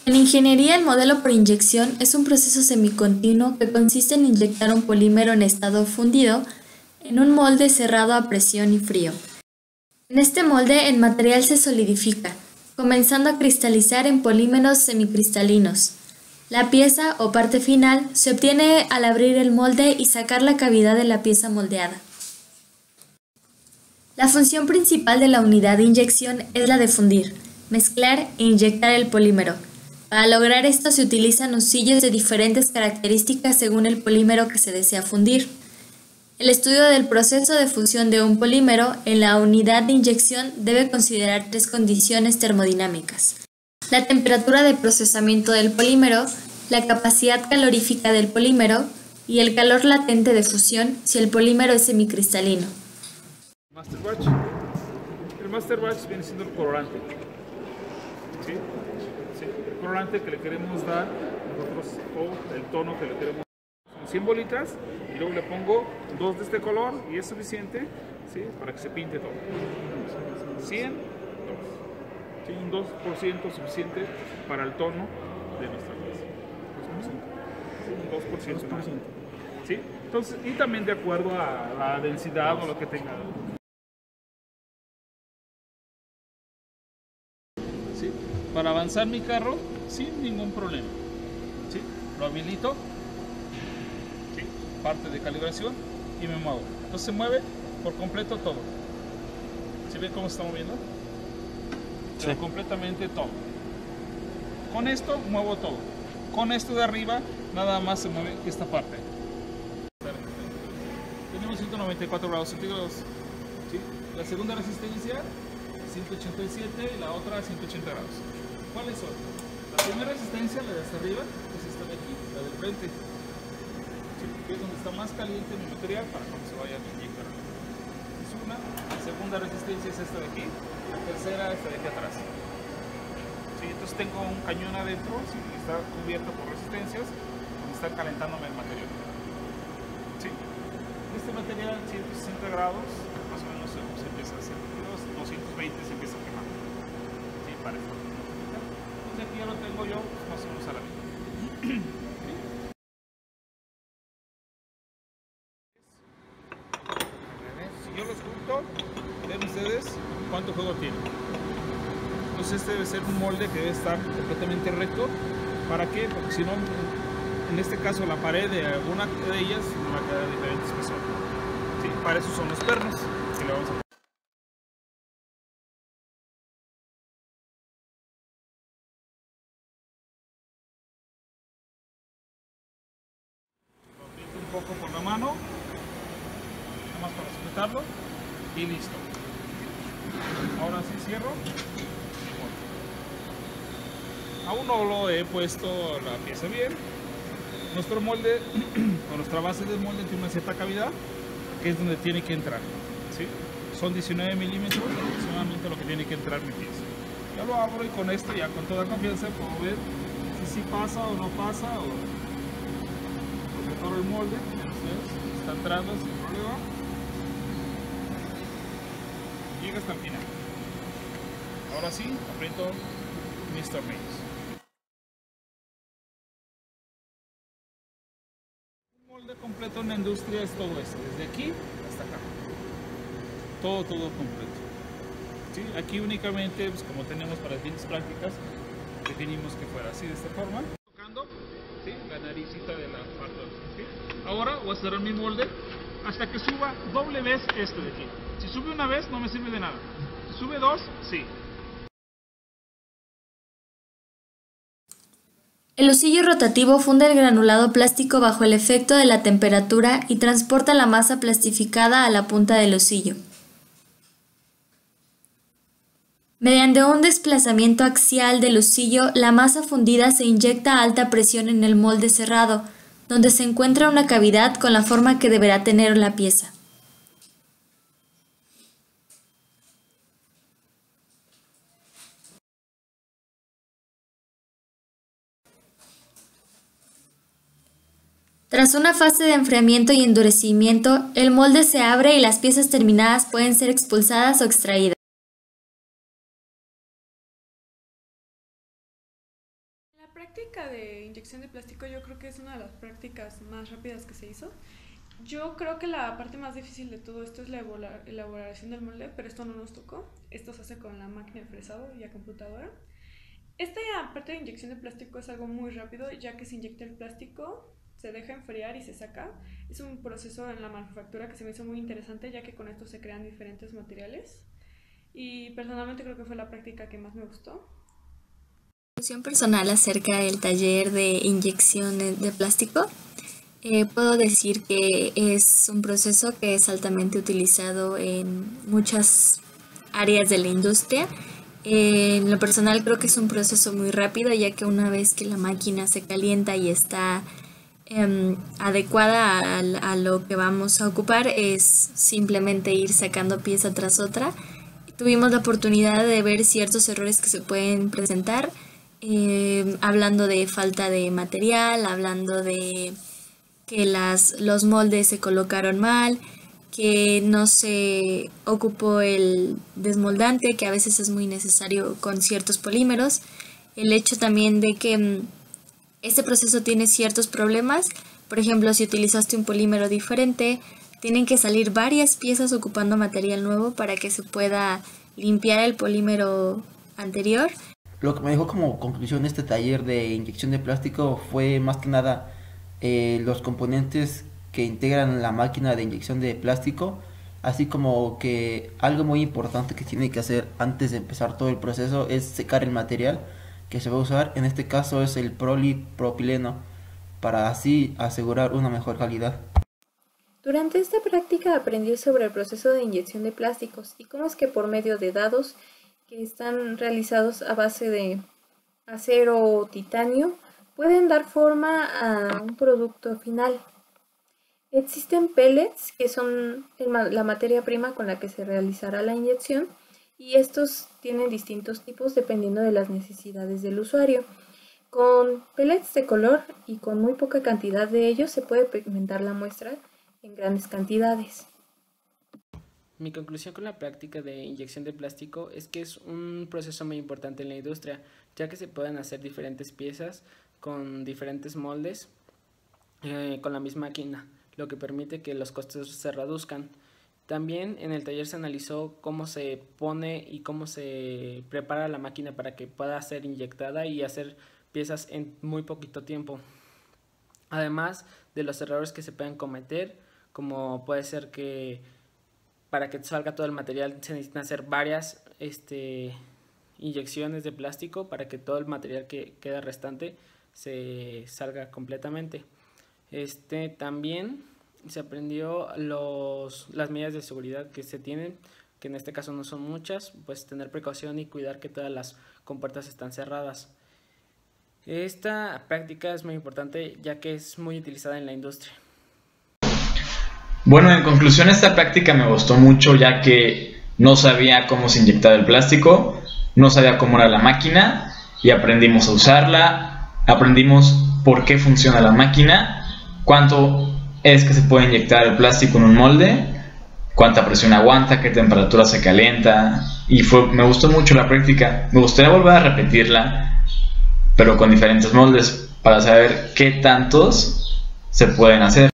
En ingeniería, el modelo por inyección es un proceso semicontinuo que consiste en inyectar un polímero en estado fundido en un molde cerrado a presión y frío. En este molde, el material se solidifica, comenzando a cristalizar en polímeros semicristalinos. La pieza o parte final se obtiene al abrir el molde y sacar la cavidad de la pieza moldeada. La función principal de la unidad de inyección es la de fundir, mezclar e inyectar el polímero. Para lograr esto se utilizan usillos de diferentes características según el polímero que se desea fundir. El estudio del proceso de fusión de un polímero en la unidad de inyección debe considerar tres condiciones termodinámicas: la temperatura de procesamiento del polímero, la capacidad calorífica del polímero y el calor latente de fusión si el polímero es semicristalino. Master batch. El master batch viene siendo el colorante. ¿Sí? Sí, el colorante que le queremos dar nosotros, o el tono que le queremos dar. Son 100 bolitas y luego le pongo 2 de este color y es suficiente, ¿sí?, para que se pinte todo. 100, 2. Sí, un 2% suficiente para el tono de nuestra pieza. Un 2%. ¿Sí? Entonces, y también de acuerdo a la densidad o lo que tenga. ¿Sí? Para avanzar mi carro sin ningún problema. ¿Sí? Lo habilito, ¿sí?, parte de calibración y me muevo. Entonces se mueve por completo todo. ¿Sí ven cómo se está moviendo? Sí. Pero completamente todo. Con esto muevo todo. Con esto de arriba nada más se mueve esta parte. Tenemos 194 grados centígrados. ¿Sí? La segunda resistencia 187 y la otra 180 grados. ¿Cuáles son? La primera resistencia, la de hasta arriba, es esta de aquí, la del frente. ¿Sí? Que es donde está más caliente mi material para cuando se vaya a inyectar. Es una. La segunda resistencia es esta de aquí. La tercera, esta de aquí atrás. ¿Sí? Entonces tengo un cañón adentro, ¿sí?, que está cubierto por resistencias, donde está calentándome el material. ¿Sí? Este material 160 grados, más o menos se empieza a hacer. 220 se empieza a quemar. Sí, para esto. Entonces aquí ya lo tengo yo, pues, más o menos a la mitad. Si yo los junto, ven ustedes cuánto juego tiene. Entonces este debe ser un molde que debe estar completamente recto. ¿Para qué? Porque si no, en este caso la pared de alguna de ellas no va a quedar de diferente espesor. ¿Sí? Para eso son los pernos que le vamos a poner. Un poco con la mano, nada más para sujetarlo y listo. Ahora sí cierro. Aún no lo he puesto la pieza bien. Nuestro molde o nuestra base del molde tiene una cierta cavidad que es donde tiene que entrar. ¿Sí? Son 19 milímetros aproximadamente lo que tiene que entrar mi pieza. Ya lo abro y con esto ya con toda confianza puedo ver si pasa o no pasa. Todo el molde, ustedes, está entrando sin problema. Llega hasta el final. Ahora sí, aprieto mis tornillos. Un molde completo en la industria es todo esto, desde aquí hasta acá. Todo completo. ¿Sí? Aquí únicamente, pues, como tenemos para fines prácticas, definimos que fuera así de esta forma. ¿Sí? La naricita de la parte de los, ¿sí? Ahora voy a cerrar mi molde hasta que suba doble vez este de aquí. Si sube una vez no me sirve de nada. Si sube dos, sí. El osillo rotativo funde el granulado plástico bajo el efecto de la temperatura y transporta la masa plastificada a la punta del osillo. Mediante un desplazamiento axial del osillo, la masa fundida se inyecta a alta presión en el molde cerrado, donde se encuentra una cavidad con la forma que deberá tener la pieza. Tras una fase de enfriamiento y endurecimiento, el molde se abre y las piezas terminadas pueden ser expulsadas o extraídas. inyección de plástico yo creo que es una de las prácticas más rápidas que se hizo. Yo creo que la parte más difícil de todo esto es la elaboración del molde, pero esto no nos tocó. Esto se hace con la máquina de fresado y a computadora. Esta parte de inyección de plástico es algo muy rápido, ya que se inyecta el plástico, se deja enfriar y se saca. Es un proceso en la manufactura que se me hizo muy interesante, ya que con esto se crean diferentes materiales. Y personalmente creo que fue la práctica que más me gustó. Conclusión personal acerca del taller de inyección de plástico. Puedo decir que es un proceso que es altamente utilizado en muchas áreas de la industria. En lo personal creo que es un proceso muy rápido, ya que una vez que la máquina se calienta y está adecuada a lo que vamos a ocupar, es simplemente ir sacando pieza tras otra. Tuvimos la oportunidad de ver ciertos errores que se pueden presentar, hablando de falta de material, hablando de que los moldes se colocaron mal, que no se ocupó el desmoldante, que a veces es muy necesario con ciertos polímeros. El hecho también de que este proceso tiene ciertos problemas. Por ejemplo, si utilizaste un polímero diferente, tienen que salir varias piezas ocupando material nuevo para que se pueda limpiar el polímero anterior. Lo que me dejó como conclusión este taller de inyección de plástico fue más que nada los componentes que integran la máquina de inyección de plástico, así como que algo muy importante que tiene que hacer antes de empezar todo el proceso es secar el material que se va a usar. En este caso es el polipropileno, para así asegurar una mejor calidad. Durante esta práctica aprendió sobre el proceso de inyección de plásticos y cómo es que por medio de dados que están realizados a base de acero o titanio pueden dar forma a un producto final. Existen pellets, que son la materia prima con la que se realizará la inyección, y estos tienen distintos tipos dependiendo de las necesidades del usuario. Con pellets de color y con muy poca cantidad de ellos se puede pigmentar la muestra en grandes cantidades. Mi conclusión con la práctica de inyección de plástico es que es un proceso muy importante en la industria, ya que se pueden hacer diferentes piezas con diferentes moldes con la misma máquina, lo que permite que los costos se reduzcan. También en el taller se analizó cómo se pone y cómo se prepara la máquina para que pueda ser inyectada y hacer piezas en muy poquito tiempo. Además de los errores que se pueden cometer, como puede ser que para que salga todo el material se necesitan hacer varias inyecciones de plástico para que todo el material que queda restante se salga completamente. También se aprendió las medidas de seguridad que se tienen, que en este caso no son muchas, pues tener precaución y cuidar que todas las compuertas están cerradas. Esta práctica es muy importante ya que es muy utilizada en la industria. Bueno, en conclusión, esta práctica me gustó mucho ya que no sabía cómo se inyectaba el plástico, no sabía cómo era la máquina y aprendimos a usarla, aprendimos por qué funciona la máquina, cuánto es que se puede inyectar el plástico en un molde, cuánta presión aguanta, qué temperatura se calienta, y me gustó mucho la práctica. Me gustaría volver a repetirla, pero con diferentes moldes, para saber qué tantos se pueden hacer.